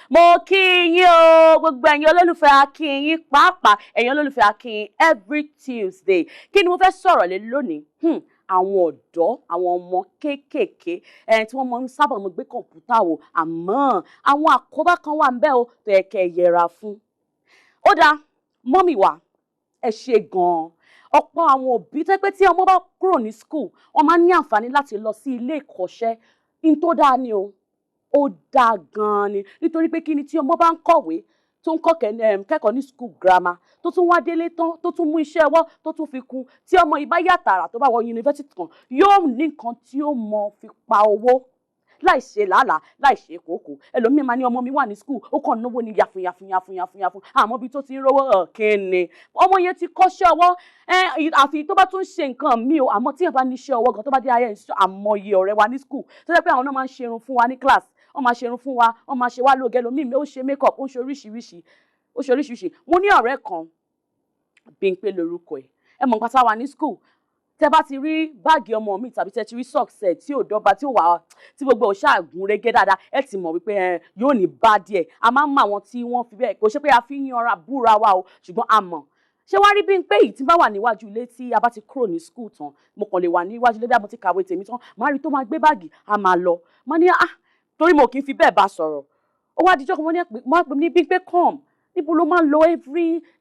Mo kí yín o, gbogbo ẹ̀yin olólùfẹ́ Akiyín pàápàá ẹ̀yin olólùfẹ́ Akiyín every Tuesday. Kí ni mo fẹ́ sọ̀rọ̀ lé lónìí? Àwọn ọ̀dọ́, àwọn ọmọ kéékèèké tí wọ́n mọ ń sábà mọ gbé kọ̀ǹpútà wò, àmọ́ àwọn àkóbá kan wà ńbẹ̀ o tó yẹ kẹ́ ẹ yẹra fún. Ó dáa, mọ́mì wa, ẹ ṣe gan-an. Ọ̀pọ̀ àwọn òbí tẹ́ pé tí ọmọ bá kúrò ní school, wọ́n máa ń ní àǹfààní láti lọ sí ilé ìkọ́ṣẹ́. In tó dáa ni o. Ó dáa gan-an ni nítorí pé kí ni tí ọmọ bá ń kọ̀wé tó ń kẹ́kọ̀ọ́ ní school grammar tó tún wá délé tán tó tún mú iṣẹ́ ọwọ́ tó tún fi kún tí ọmọ yìí bá yàtàrà tó bá wọ yunifásitì kan yóò ní nǹkan tí ó mọ fi pa owó láì ṣe làálàá láì ṣe kòókò. Ẹlòmíì máa ní ọmọ mi wà ní school ó kàn náwó ní yàfùnyàfùn àmọ́ bí tó ti ń rówó kíni ọmọ yẹn ti kọ́ṣẹ́ ọwọ́ àfi tó bá tún ṣe nǹkan míì o àmọ́ tí yẹn bá ní iṣẹ́ ọwọ́ gan tó bá dé ayé àmọye ọ̀rẹ́ wa ní school tó jẹ́ pé àwọn náà máa ń ṣerun fún wa ní class wọ́n máa ṣerun fún wa wọ́n máa ṣe wá lóge ẹlòmíì ó ṣe make up ó ṣe oríṣiríṣi mo ní ọ̀rẹ́ kan Bímpé lórúkọ ẹ mọ̀ nǹkan tá a wà ní school tẹ bá ti rí báàgì ọmọ mi tàbí tẹ ti rí socks ẹ tí ò dọ́gba tí ò wà tí gbogbo òṣà gún régé dáadáa ẹ ti mọ̀ wípé yóò ní bá díẹ̀ a máa ń mọ àwọn tí wọ́n fi bẹ́ẹ̀ kò ṣe pé a fi ń yanra búra wa o ṣùgbọ́n a mọ̀ ṣé wá rí Bímpé yìí tí bá wà níwájú ilé tí a bá ti kúrò ní school tán mo kàn lè wà níwájú ilé bí a mo ti kàwé tèmi tán màá rí tó máa gbé báàgì a máa lọ màá ní torí mo kì í fi bẹ́ẹ̀ bá sọ̀rọ̀ ó wá dijọ́ kan wọ́n ní Bímpé come níbo ló máa ń lọ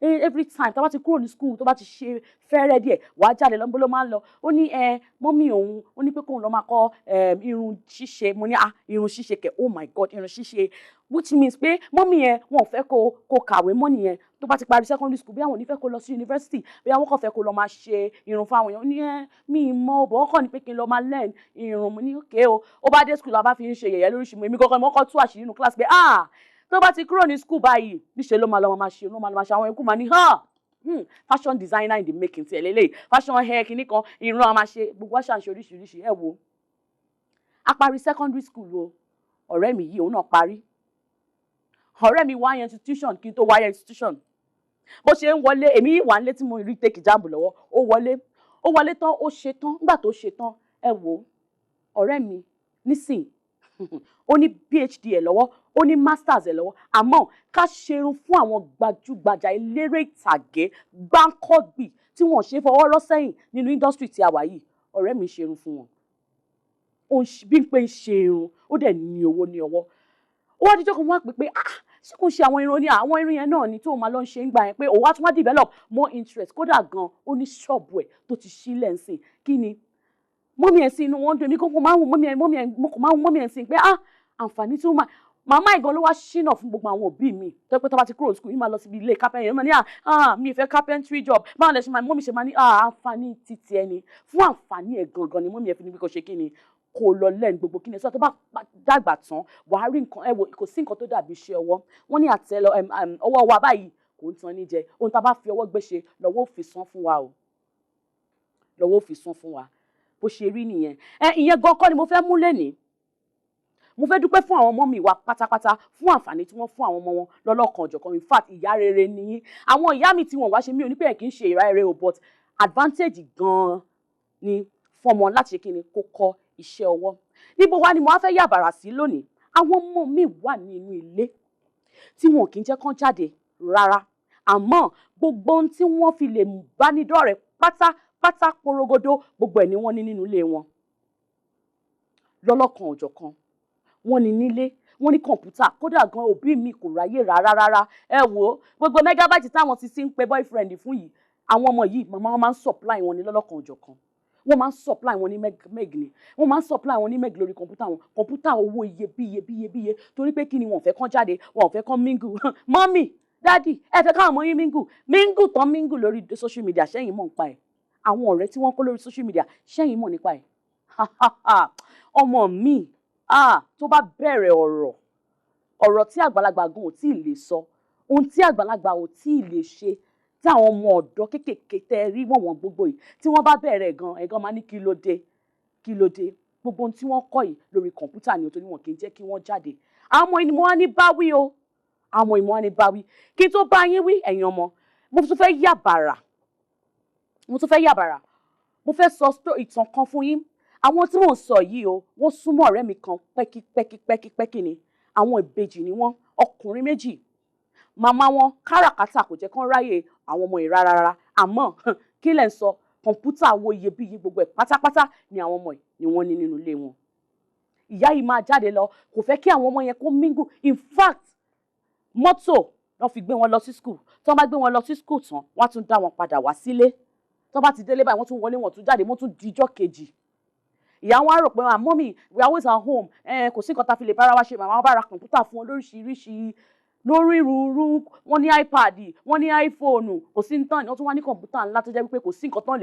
every time tó bá ti kúrò ní school tó bá ti ṣe fẹ́rẹ́ díẹ̀ wàá jáde lọ́nbó ló máa ń lọ ó ní mọ́mí òun ó ní pé kóun lọ máa kọ́ irun ṣíṣe mo ní irun ṣíṣe kẹ̀ oh my god irun ṣíṣe which means pé mọ́mí yẹn wọn ò fẹ́ kó kàwé mọ́ nìyẹn tó bá ti parí secondary school bí àwọn ò ní fẹ́ kó lọ sí university bí àwọn kò fẹ́ kó lọ máa ṣe irun fún àwọn èèyàn ó ní mi mọ bọ̀ wọ́n kàn ní pé kí n lọ máa learn irun mo ní okay o ó bá dé school la bá fi ń ṣe yẹ̀yẹ́ lóríṣiríṣi èmi kankan mọ́kọ́ tú àṣírí nínú class pé tó bá ti kúrò ní school báyìí níṣẹ́ ló máa lọ máa ṣe àwọn ikú máa ní fashion designer in the making ti ẹ̀ lélẹ̀ fashion hair kìíní kan irun a máa ṣe gbogbo àṣà ṣe oríṣiríṣi ẹ̀ wo a parí secondary school o ọ̀rẹ́ mi yìí òun náà parí ọ̀rẹ́ mi wáyé institution kí n tó wáyé institution bó ṣe ń wọlé èmi wà nílé tí mo rí take jamb lọ́wọ́ ó wọlé tán ó ṣe tán nígbà tó ṣe tán ẹ wo ọ̀rẹ́ mi nísìn ó ní PhD ẹ̀ lọ́wọ́ ó ní masters ẹ̀ lọ́wọ́ àmọ́ ká ṣerun fún àwọn gbajúgbajà eléré ìtàgé gbáǹkọ́gbì tí wọ́n ṣe fọwọ́ rọ́ sẹ́yìn nínú industry tí a wà yìí ọ̀rẹ́ mi ṣerun fún wọn Bímpé ń ṣe irun ó dẹ̀ ní owó ní ọwọ́ ó wá díjọ́ kan wọ́n á pè pé ṣé kò ṣe àwọn irun ní àwọn irun yẹn náà ni tó máa lọ ń ṣe ń gbà yẹn pé òun á tún wá develop more interest kódà gan ó ní ṣọ́ọ̀bù ẹ̀ tó ti sílẹ̀ ń sìn kí ni mọ́mí ẹ̀ sí inú wọn dùn mí kókó máa ń wò mọ́mí ẹ̀ sí pé àǹfààní tí ó máa màmá ìgan ló wá ṣínà fún gbogbo àwọn òbí mi tó pé tó bá ti kúrò school yìí máa lọ síbi ilé carpentry yẹn máa ní mi ì fẹ́ carpentry job báwo lẹ ṣe máa mọ́mí ṣe máa ní àǹfààní títí ẹni fún àǹfààní ẹ̀ gangan ni mọ́mí ẹ̀ fi ní bí kò ṣe kí ni kò lọ lẹ́nu gbogbo kí ni sọ tó bá dàgbà tán wàá rí nǹkan kò sí nǹkan tó dàbí iṣẹ́ ọwọ́ wọ́n ní àtẹ́lọ ọwọ́ wa báyìí kò ń tan ní jẹ ohun tá a bá fi ọwọ́ gbé ṣe lọ́wọ́ ò fi san fún wa o lọ́wọ́ ò fi san fún wa bó ṣe rí nìyẹn ìyẹn gan kọ́ ni mo fẹ́ mú lẹ́nìí mo fẹ́ dúpẹ́ fún àwọn ọmọ mi wa pátápátá fún àǹfààní tí wọ́n fún àwọn ọmọ wọn lọ́lọ́kan ọ̀jọ̀kan in fact ìyá rere nìyí àwọn ìyá mi tí wọ́n wá ṣe mí ò ní pé kì í ṣe ìyá rere o but advantage gan-an ni fún ọmọ láti ṣe kí ni kó kọ́ iṣẹ́ ọwọ́ níbo wá ni mo wá fẹ́ yàbàrà sí lónìí àwọn ọmọ mi wà nínú ilé tí wọn kì í jẹ́ kán jáde rárá àmọ́ gbogbo ohun tí wọ́n fi lè bá ní dọ́rẹ̀ẹ́ pátápátá porogodo gbogbo ẹ̀ ni wọ́n ní nínú ilé wọn lọ́lọ́kan ọ̀jọ̀kan wọ́n ní nílé wọ́n ní kọ̀ǹpútà kódà gan òbí mi kò ráyè rárá ẹ wò ó gbogbo megabyte táwọn ti ń pe boyfriend fún yìí àwọn ọmọ yìí màmá wọn máa ń supply wọn ní lọ́lọ́kan ọ̀jọ̀kan wọ́n máa ń supply wọn ní meg ni wọ́n máa ń supply wọn ní meg lórí kọ̀ǹpútà wọn kọ̀ǹpútà owó iyebíye torí pé kí ni wọ́n fẹ́ kán jáde wọ́n fẹ́ kán mingle mọ́mì dádì ẹ fẹ́ káwọn ọmọ yín mingle tán mingle lórí social media ṣẹ́yìn mọ̀ nípa ẹ̀ àwọn ọ̀rẹ́ tí wọ́n kó lórí social media ṣẹ́yìn mọ̀ nípa ẹ̀ ọmọ mi tó bá bẹ̀rẹ̀ ọ̀rọ̀ tí àgbàlagbà gan ò tí ì lè sọ ohun tí àgbàlagbà ò tí ì lè ṣe tí àwọn ọmọ ọ̀dọ́ kéékèèké tẹ́ rí wọ̀n gbogbo yìí tí wọ́n bá bẹ̀rẹ̀ ẹ̀gan máa ní kí ló dé gbogbo ohun tí wọ́n kọ́ yìí lórí kọ̀ǹpútà ni torí wọn kì í jẹ́ kí wọ́n jáde àwọn ìmọ̀ wa ní báwí o àwọn ìmọ̀ wa ní báwí kí n tó bá yín wí ẹ̀yin ọmọ mo tún fẹ́ yàbàrà mo fẹ́ sọ ìtàn kan fún yín àwọn tí mò ń sọ yìí o wọ́n súnmọ́ ọ̀rẹ́ mi kan pẹ́kípẹ́kí ni àwọn ìbejì ni wọ́n ọkùnrin méjì màmá wọn káràkátà kò jẹ́ kán ráyè àwọn ọmọ yìí rárá àmọ́ kí lẹ̀ ń sọ kọ̀ǹpútà owó iyebíye gbogbo ẹ̀ pátápátá ni àwọn ọmọ yìí ni wọ́n ní nínú ilé wọn. Ìyá yìí máa jáde lọ kò fẹ́ kí àwọn ọmọ yẹn kó mingle. In fact mọ́tò wọ́n fi gbé wọn lọ sí school tí wọ́n bá gbé wọn lọ sí school tán wọ́n á tún dá wọn padà wá sílé tí wọ́n bá ti délé báyìí wọ́n tún wọlé wọn tún jáde wọ́n tún dijọ́ kejì. Ìyá wọn á rò pé mọ́mì we are always at home kò sí nǹkan tá a fi lè bára wa ṣe màmá wọn bá ra kọ̀ǹpútà fún wọn lóríṣiríṣi lórí rúurú wọ́n ní iPad wọ́n ní iPhone kò sí ní tán wọ́n tún wá ní kọ̀ǹpútà ńlá tó jẹ́ wípé kò sí nǹkan tán lè